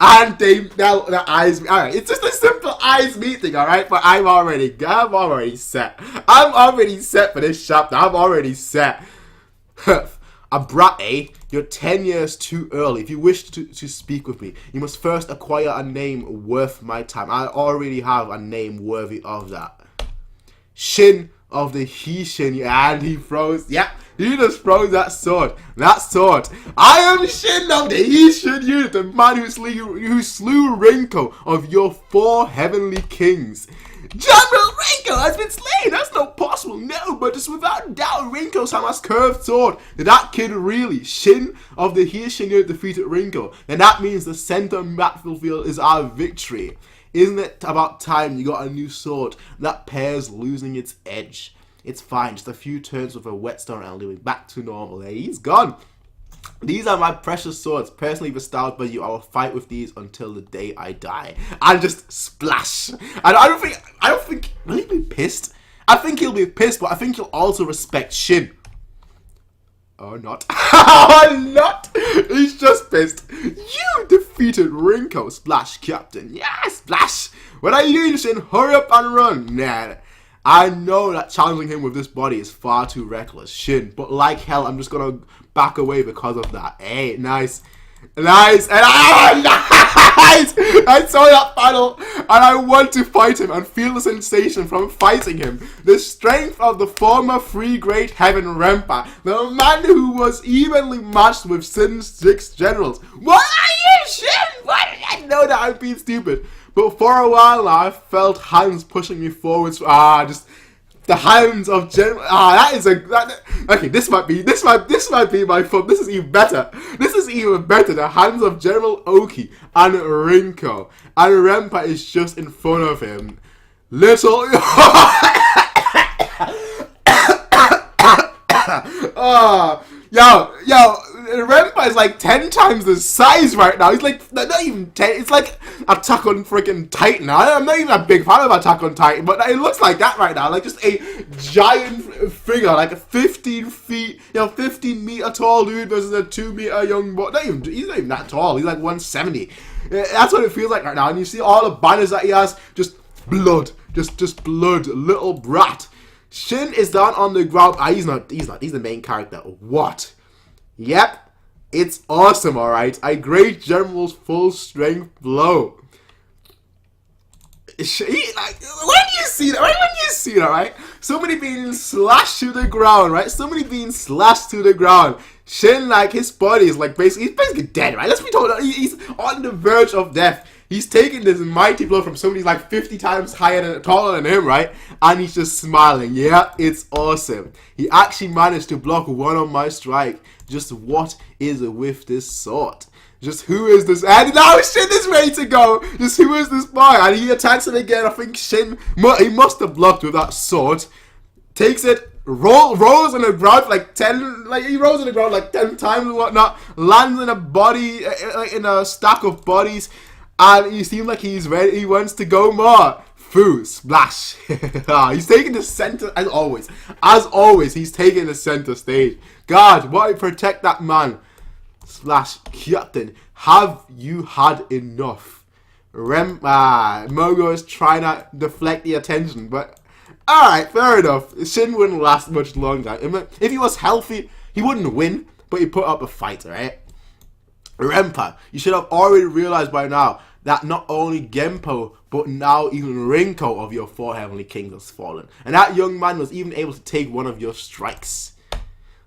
And the eyes, alright, it's just a simple eyes meeting, alright? But I'm already set. I'm already set for this chapter. I'm already set. A brat, eh? You're 10 years too early. If you wish to speak with me, you must first acquire a name worth my time. I already have a name worthy of that. Shin of the Hishin, and he froze. Yeah, he just froze that sword. I am Shin of the Hishin unit, the man who slew Rinko of your 4 heavenly kings. General Rinko has been slain! That's not possible, no, but just without doubt, Rinko-sama's curved sword. Did that kid really, Shin of the Hishin unit, defeated Rinko? Then that means the center battlefield is our victory. Isn't it about time you got a new sword? That pair's losing its edge. It's fine, just a few turns with a whetstone and I'll be back to normal. Hey, he's gone. These are my precious swords, personally bestowed by you. I will fight with these until the day I die. And just splash. And I don't think, will he be pissed? I think he'll be pissed, but I think he'll also respect Shin. Or not. Or not. He's just pissed. You defeated Rinko. Splash, Captain. Yeah, splash. What are you doing, Shin? Hurry up and run. Nah. I know that challenging him with this body is far too reckless, Shin, but like hell, I'm just gonna back away because of that. Hey, nice. Nice. And nice! I saw that battle, and I want to fight him and feel the sensation from fighting him. The strength of the former 3 Great Heaven Rempa, the man who was evenly matched with Sin's 6 generals. What are you, Shin? What? I know that I'm being stupid. But for a while now, I felt hands pushing me forwards. Just the hands of General. Okay, this might be my fault. This is even better. This is even better. The hands of General Oki and Rinko, and Rempa is just in front of him. Little. Yo, Rempa is like 10 times the size right now. He's like, not even 10, it's like Attack on freaking Titan. I'm not even a big fan of Attack on Titan, but it looks like that right now. Like just a giant figure, like a 15 feet, 15 meter tall dude versus a 2 meter young boy. He's not even that tall. He's like 170. That's what it feels like right now. And you see all the banners that he has, just blood, just blood, little brat. Shin is down on the ground. He's not. He's the main character. What? Yep. It's awesome, alright. I great General's full strength blow. Like, when you see that, right? Somebody being slashed to the ground, right? Somebody being slashed to the ground. Shin, like, his body is like he's basically dead, right? Let's be told, he's on the verge of death. He's taking this mighty blow from somebody like 50 times taller than him, right? And he's just smiling. Yeah, it's awesome. He actually managed to block one of my strike. Just what is with this sword? Just who is this? And now Shin is ready to go. Just who is this boy? And he attacks it again. I think Shin, he must have blocked with that sword. Takes it, rolls on the ground he rolls on the ground like 10 times and whatnot. Lands in a body, in a stack of bodies. And he seems like he's ready. He wants to go more. Foo, splash. He's taking the center, as always. As always, he's taking the center stage. God, why protect that man? Splash, Captain, have you had enough? Mogo is trying to deflect the attention, but alright, fair enough. Shin wouldn't last much longer. If he was healthy, he wouldn't win, but he put up a fight, right? Rempa, you should have already realized by now that not only Genpo, but now even Rinko of your 4 Heavenly Kings has fallen. And that young man was even able to take one of your strikes.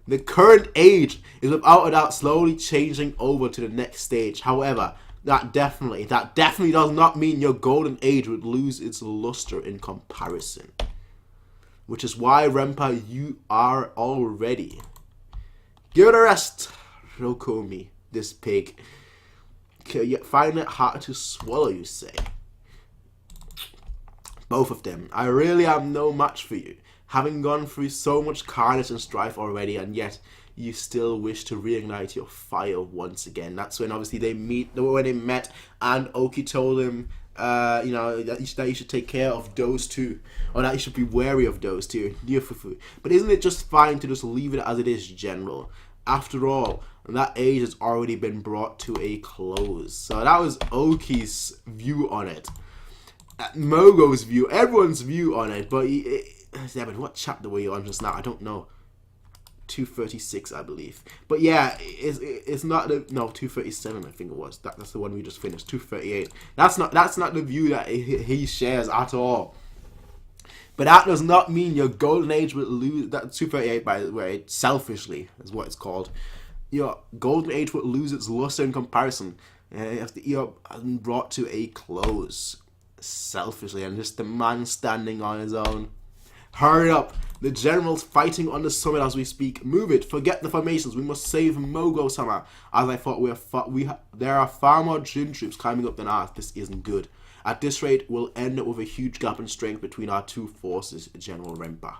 The current age is without a doubt slowly changing over to the next stage. However, that definitely does not mean your golden age would lose its luster in comparison. Which is why, Rempa, you are all ready. Give it a rest, Rokomi, this pig. You find it hard to swallow, you say? Both of them. I really am no match for you. Having gone through so much carnage and strife already, and yet you still wish to reignite your fire once again. That's when obviously when they met, and Oki told him, that you should take care of those two, or that you should be wary of those two. But isn't it just fine to just leave it as it is, General? After all, that age has already been brought to a close. So that was Oki's view on it. Mogo's view, everyone's view on it, but what chapter were you on just now? I don't know. 236, I believe. But yeah, it's not the 237. I think it was. That's the one we just finished. 238. That's not the view that he shares at all. But that does not mean your golden age will lose. That 238, by the way, selfishly is what it's called. Your golden age will lose its luster in comparison. You're brought to a close. Selfishly, and just the man standing on his own. Hurry up! The general's fighting on the summit as we speak. Move it! Forget the formations. We must save Mogo-sama. As I thought, there are far more Jin troops climbing up than ours. This isn't good. At this rate, we'll end up with a huge gap in strength between our two forces, General Rempa.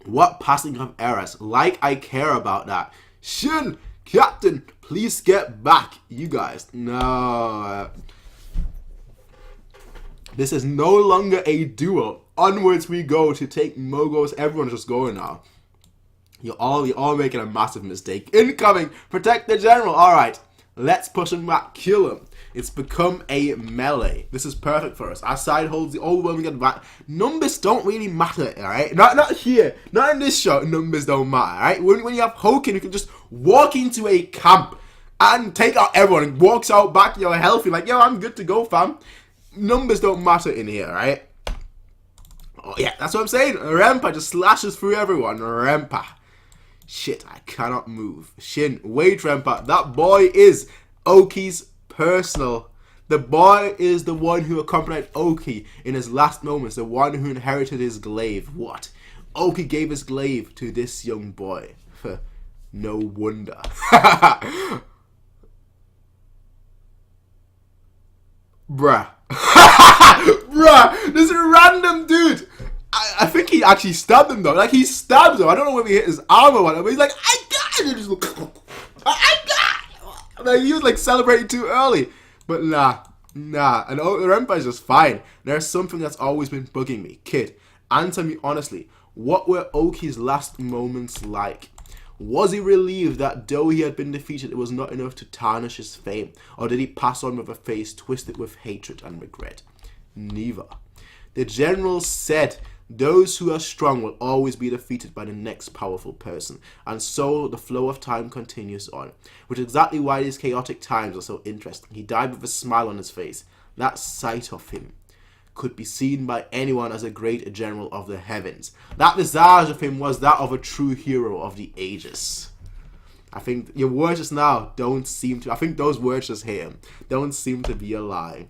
What passing of eras? Like I care about that. Shin! Captain! Please get back! You guys. No. This is no longer a duo. Onwards we go to take Mogo's. Everyone's just going now. You're all making a massive mistake. Incoming! Protect the general! Alright. Let's push him back. Kill him. It's become a melee. This is perfect for us. Our side holds the overwhelming advantage. Numbers don't really matter, alright? Not here. Not in this show. Numbers don't matter, alright? When you have Hoken, you can just walk into a camp and take out everyone and walks out back, you're healthy. Like, yo, I'm good to go, fam. Numbers don't matter in here, right? Oh, yeah, that's what I'm saying. Rempa just slashes through everyone. Rempa. Shit, I cannot move. Shin, wait, Rempa. That boy is Oki's personal. The boy is the one who accompanied Oki in his last moments. The one who inherited his glaive. What? Oki gave his glaive to this young boy. No wonder. Bruh. Bruh, this random dude. I think he actually stabbed him though. Like, he stabbed him. I don't know whether he hit his arm or whatever. But he's like, I got it. Just I got it. Like, he was like celebrating too early. But nah. And Rempa is just fine. There's something that's always been bugging me. Kid, answer me honestly. What were Oki's last moments like? Was he relieved that though he had been defeated, it was not enough to tarnish his fame? Or did he pass on with a face twisted with hatred and regret? Neither. The general said, those who are strong will always be defeated by the next powerful person. And so the flow of time continues on. Which is exactly why these chaotic times are so interesting. He died with a smile on his face. That sight of him could be seen by anyone as a great general of the heavens. That visage of him was that of a true hero of the ages. I think your words just now don't seem to... I think those words just here don't seem to be a lie.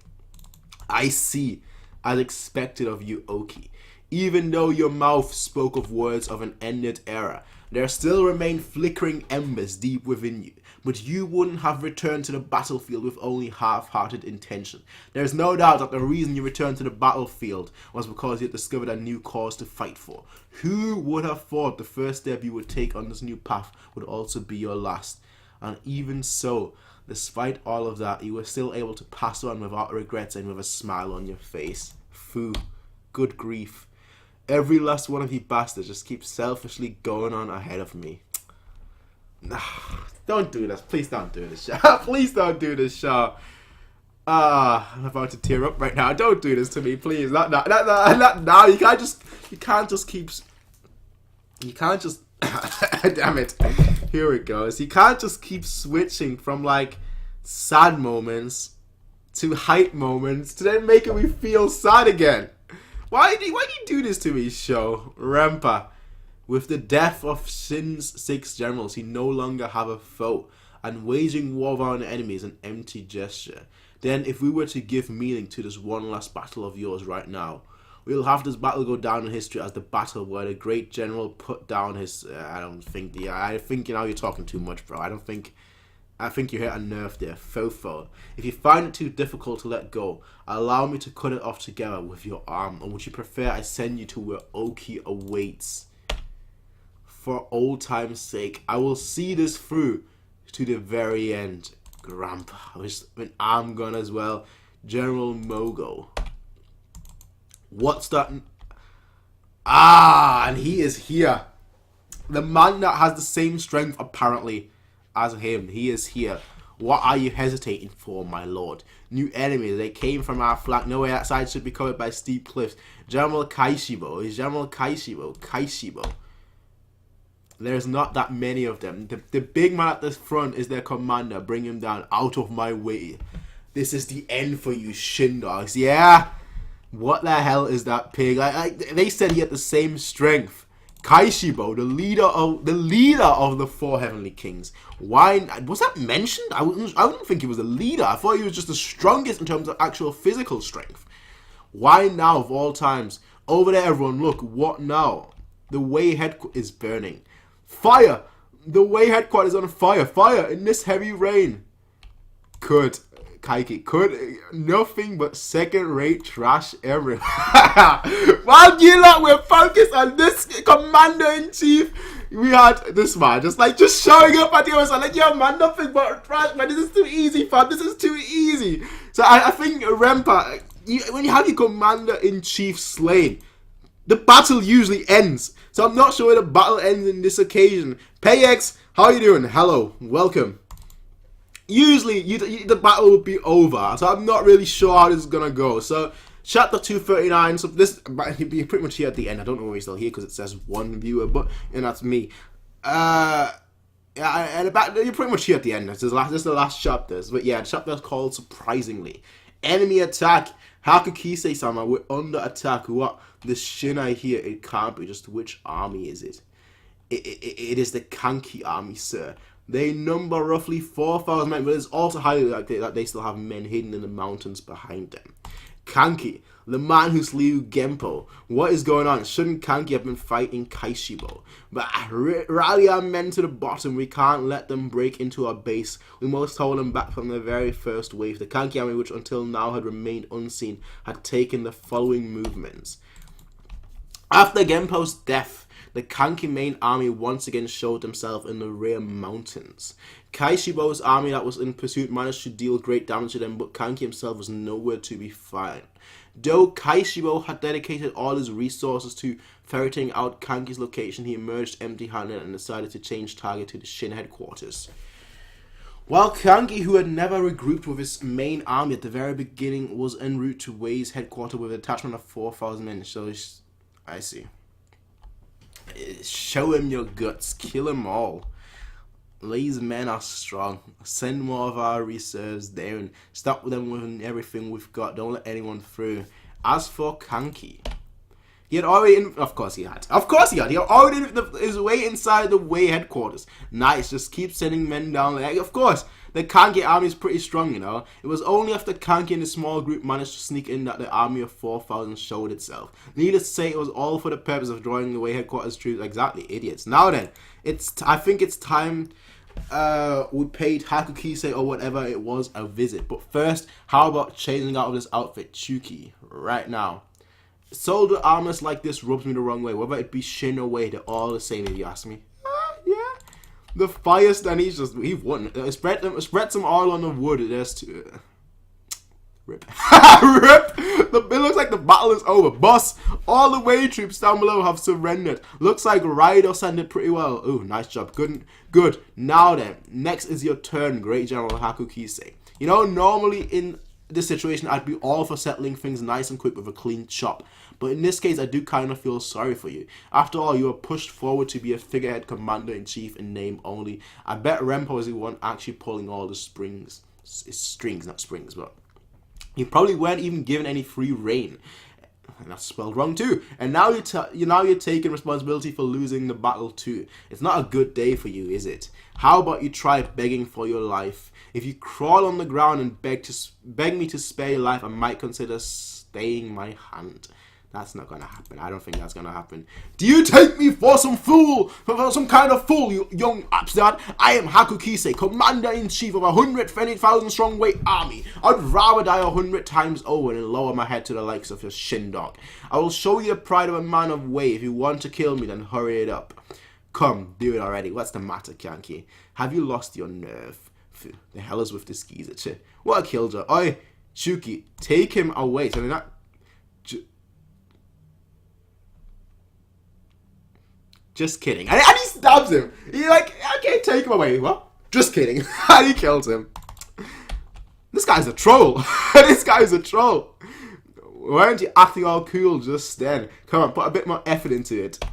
I see, as expected of you, Oki. Even though your mouth spoke of words of an ended era, there still remain flickering embers deep within you. But you wouldn't have returned to the battlefield with only half-hearted intention. There's no doubt that the reason you returned to the battlefield was because you had discovered a new cause to fight for. Who would have thought the first step you would take on this new path would also be your last? And even so, despite all of that, you were still able to pass on without regrets and with a smile on your face. Phew, good grief. Every last one of you bastards just keeps selfishly going on ahead of me. Don't do this. Please don't do this, Shaw. Please don't do this, Shaw. I'm about to tear up right now. Don't do this to me, please. Not now. You can't just keep... You can't just... Damn it. Here it goes. You can't just keep switching from, like, sad moments to hype moments to then making me feel sad again. Why do you do this to me, Sho? Rampa. With the death of Shin's 6 generals, he no longer have a foe, and waging war on the enemy is an empty gesture. Then, if we were to give meaning to this one last battle of yours right now, we'll have this battle go down in history as the battle where the great general put down his... I think you're talking too much, bro. I think you hit a nerve there, Fofo. If you find it too difficult to let go, allow me to cut it off together with your arm, or would you prefer I send you to where Oki awaits? For old time's sake, I will see this through to the very end. Grandpa, I wish an arm gun as well. General Mogo. What's that? And he is here. The man that has the same strength, apparently, as him. He is here. What are you hesitating for, my lord? New enemies. They came from our flank. No way, that side should be covered by steep cliffs. General Kaishibo. Is General Kaishibo. There's not that many of them. The big man at the front is their commander. Bring him down. Out of my way. This is the end for you, shin dogs. Yeah? What the hell is that pig? They said he had the same strength. Kaishibo, the leader of the 4 heavenly kings. Why was that mentioned? I wouldn't think he was the leader. I thought he was just the strongest in terms of actual physical strength. Why now of all times? Over there, everyone, look. What now? The way headquarters is burning. Fire! The way headquarters is on fire. Fire in this heavy rain. Nothing but second-rate trash everywhere. While you lot were focused on this commander-in-chief, we had this man just showing up at the other side, like, yo man, nothing but trash, man, this is too easy, fam, this is too easy. So I think, Rempa, when you have your commander-in-chief slain, the battle usually ends. So I'm not sure where the battle ends in this occasion. Payx, how you doing? Hello, welcome. Usually, the battle would be over, so I'm not really sure how this is gonna go. So, chapter 239. So this, you're pretty much here at the end. I don't know why he's still here because it says 1 viewer, but that's me. Yeah, and you're pretty much here at the end. This is the last chapters, but yeah, the chapter is called Surprisingly. Enemy attack. Hakukise-sama, we're under attack. What? The Shin I hear, it can't be. Just which army is it? It is the Kanki army, sir. They number roughly 4,000 men, but it's also highly likely that they still have men hidden in the mountains behind them. Kanki, the man who slew Genpo. What is going on? Shouldn't Kanki have been fighting Kaishibo? But rally our men to the bottom. We can't let them break into our base. We must hold them back from the very first wave. The Kanki army, which until now had remained unseen, had taken the following movements. After Genpo's death, the Kanki main army once again showed themselves in the rear mountains. Kaishibo's army that was in pursuit managed to deal great damage to them, but Kanki himself was nowhere to be found. Though Kaishibo had dedicated all his resources to ferreting out Kanki's location, he emerged empty-handed and decided to change target to the Shin headquarters. While Kanki, who had never regrouped with his main army at the very beginning, was en route to Wei's headquarters with a detachment of 4,000 men. So, I see. Show him your guts. Kill them all. These men are strong. Send more of our reserves down. Stop them with everything we've got. Don't let anyone through. As for Kanki, he had already, of course he had. Of course he had. He had already his way inside the way headquarters. Nice, just keep sending men down there. Of course, the Kanki army is pretty strong, you know. It was only after Kanki and his small group managed to sneak in that the army of 4,000 showed itself. Needless to say, it was all for the purpose of drawing the way headquarters troops. Exactly, idiots. Now then, I think it's time we paid Hakukise or whatever it was a visit. But first, how about changing out of this outfit, Chuki, right now? Soldier armors like this rubs me the wrong way. Whether it be Shin or Wei, they're all the same if you ask me. Yeah. The fire stand, he won. Spread some oil on the wood. There's two. Rip. Rip! It looks like the battle is over. Boss, all the way troops down below have surrendered. Looks like Raido did pretty well. Ooh, nice job. Good. Now then, next is your turn, Great General Hakukise. You know, normally in this situation, I'd be all for settling things nice and quick with a clean chop. But in this case, I do kind of feel sorry for you. After all, you were pushed forward to be a figurehead commander-in-chief in name only. I bet Rempo is the one actually pulling all the strings. It's strings, not springs, but you probably weren't even given any free reign. And that's spelled wrong too. And now you're taking responsibility for losing the battle too. It's not a good day for you, is it? How about you try begging for your life? If you crawl on the ground and beg me to spare your life, I might consider staying my hand. That's not gonna happen. I don't think that's gonna happen. Do you take me for some fool? For some kind of fool, you young upstart? I am Hakukise, commander-in-chief of 120,000 strong weight army. I'd rather die 100 times over than lower my head to the likes of your Shindog. I will show you the pride of a man of Wei. If you want to kill me, then hurry it up. Come, do it already. What's the matter, Kanki? Have you lost your nerve? The hell is with this geezer? What a killjoy. Oi, Chuki, take him away. So they're not... Just kidding. And he stabs him. He's like, okay, take him away. What? Just kidding. And he kills him. This guy's a troll. This guy's a troll. Why aren't you acting all cool just then? Come on, put a bit more effort into it.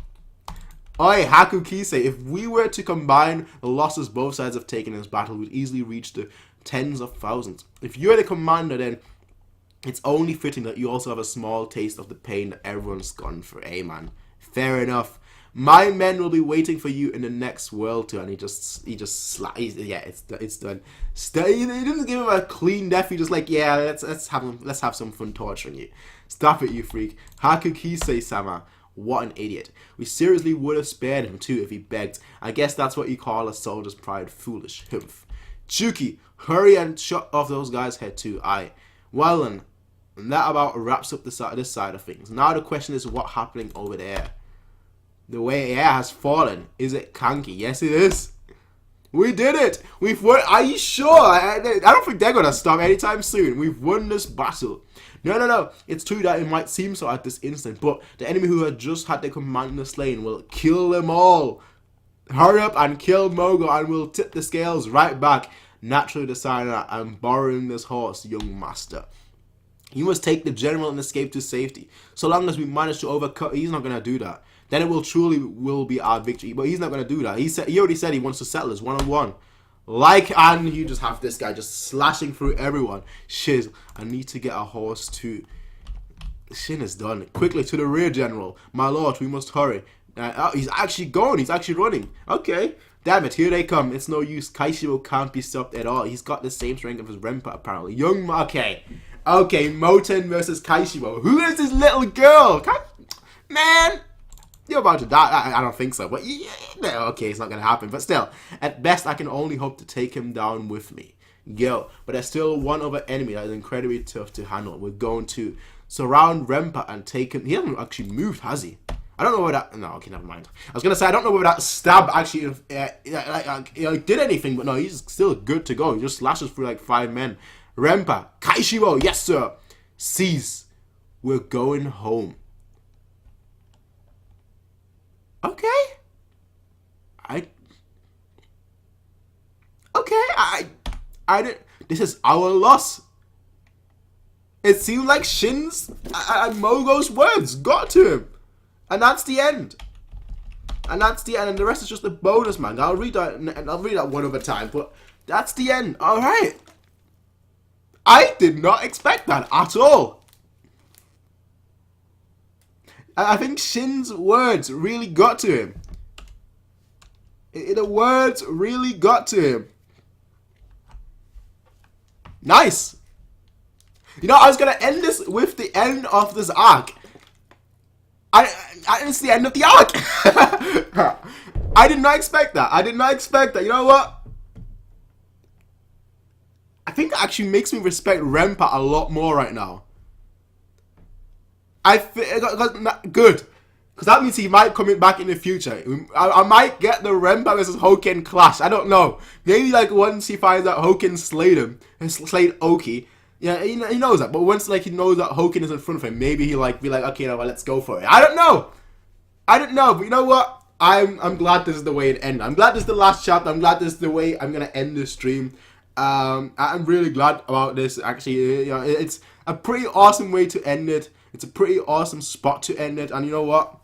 Oi, Hakukise, if we were to combine the losses both sides have taken in this battle, we'd easily reach the tens of thousands. If you're the commander, then it's only fitting that you also have a small taste of the pain that everyone's gone through. Hey, man. Fair enough. My men will be waiting for you in the next world too. And yeah, it's done. He didn't give him a clean death. He just like, yeah, let's have some fun torturing you. Stop it, you freak. Hakukise-sama. What an idiot. We seriously would have spared him too if he begged. I guess that's what you call a soldier's pride. Foolish humph. Chuki, hurry and shut off those guys' head too. Aye. Well then, that about wraps up this side of things. Now the question is, what happening over there? The way air has fallen. Is it Kanki? Yes, it is. We did it. We've won. Are you sure? I don't think they're going to stop anytime soon. We've won this battle. No. It's true that it might seem so at this instant, but the enemy who had just had their commander slain will kill them all. Hurry up and kill Mogo and we'll tip the scales right back. Naturally deciding that I'm borrowing this horse, young master. You must take the general and escape to safety. So long as we manage to overcut, he's not going to do that. Then it will be our victory. But he's not going to do that. He already said he wants to settle this one-on-one. And you just have this guy just slashing through everyone. Shiz, I need to get a horse too. Shin is done. Quickly to the rear, general. My lord, we must hurry. He's actually going. He's actually running. Okay. Damn it, here they come. It's no use. Kaishibo can't be stopped at all. He's got the same strength of his Renpa, apparently. Okay, Moten versus Kaishibo. Who is this little girl? Man! You're about to die. I don't think so. But yeah, okay, it's not going to happen. But still, at best, I can only hope to take him down with me. But there's still one other enemy that is incredibly tough to handle. We're going to surround Renpa and take him. He hasn't actually moved, has he? I don't know whether that... No, okay, never mind. I was going to say, I don't know whether that stab actually did anything. But no, he's still good to go. He just slashes through like 5 men. Renpa, Kaishibo, yes, sir. Cease. We're going home. Okay. I didn't. This is our loss. It seemed like Shin's and Mogo's words got to him. And that's the end. And that's the end, and the rest is just a bonus manga. I'll read that one other time, but that's the end. Alright. I did not expect that at all. I think Shin's words really got to him. The words really got to him. Nice. You know, I was gonna end this with the end of this arc. It's the end of the arc. I did not expect that. I did not expect that. You know what? I think it actually makes me respect Renpa a lot more right now. Good. Because that means he might come back in the future. I might get the Renpa versus Hoken clash. I don't know. Maybe like once he finds out Hoken slayed him and slayed Oki. Yeah, he knows that. But once like he knows that Hoken is in front of him, maybe he'll like be like, okay, now let's go for it. I don't know. But you know what? I'm glad this is the way it ended. I'm glad this is the last chapter. I'm glad this is the way I'm gonna end this stream. I'm really glad about this. Actually, you know, it's a pretty awesome way to end it. It's a pretty awesome spot to end it. And you know what?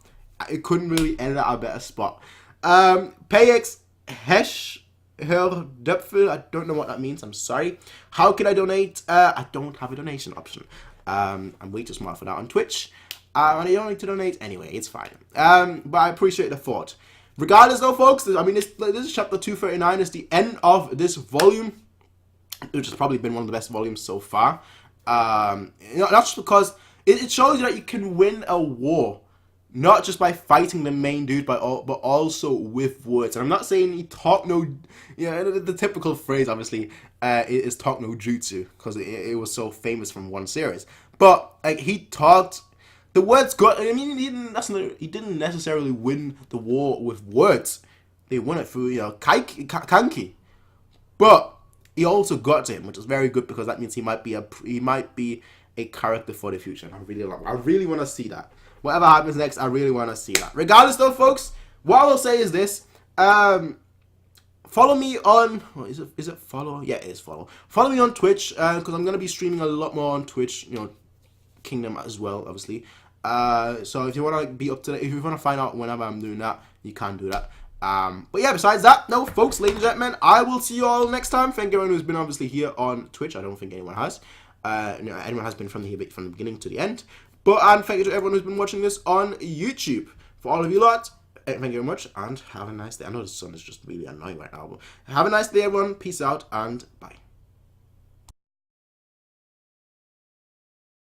It couldn't really end at a better spot. Payx Hesh Herdepfel. I don't know what that means. I'm sorry. How can I donate? I don't have a donation option. I'm way too smart for that on Twitch. And I don't need to donate anyway. It's fine. But I appreciate the thought. Regardless, though, folks. I mean, this is chapter 239. It's the end of this volume, which has probably been one of the best volumes so far. You know, that's because it shows you that you can win a war, not just by fighting the main dude, but also with words. And I'm not saying he talk no, you know, the typical phrase obviously is talk no jutsu, because it was so famous from one series. But like he talked, the words got. I mean, he didn't necessarily win the war with words. They won it through, you know, kanki. But he also got to him, which is very good, because that means he might be a character for the future. And I really want to see that. Whatever happens next, I really want to see that. Regardless, though, folks, what I will say is this: follow me on. Is it follow? Yeah, it is follow. Follow me on Twitch, because I'm gonna be streaming a lot more on Twitch. You know, Kingdom as well, obviously. So if you want to be up to date, if you want to find out whenever I'm doing that, you can do that. But yeah, besides that, no, folks, ladies and gentlemen, I will see you all next time. Thank everyone who's been obviously here on Twitch. I don't think anyone has. You know, anyone has been from the beginning to the end. But and thank you to everyone who's been watching this on YouTube. For all of you lot, thank you very much, and have a nice day. I know the sun is just really annoying right now, but have a nice day, everyone. Peace out, and bye.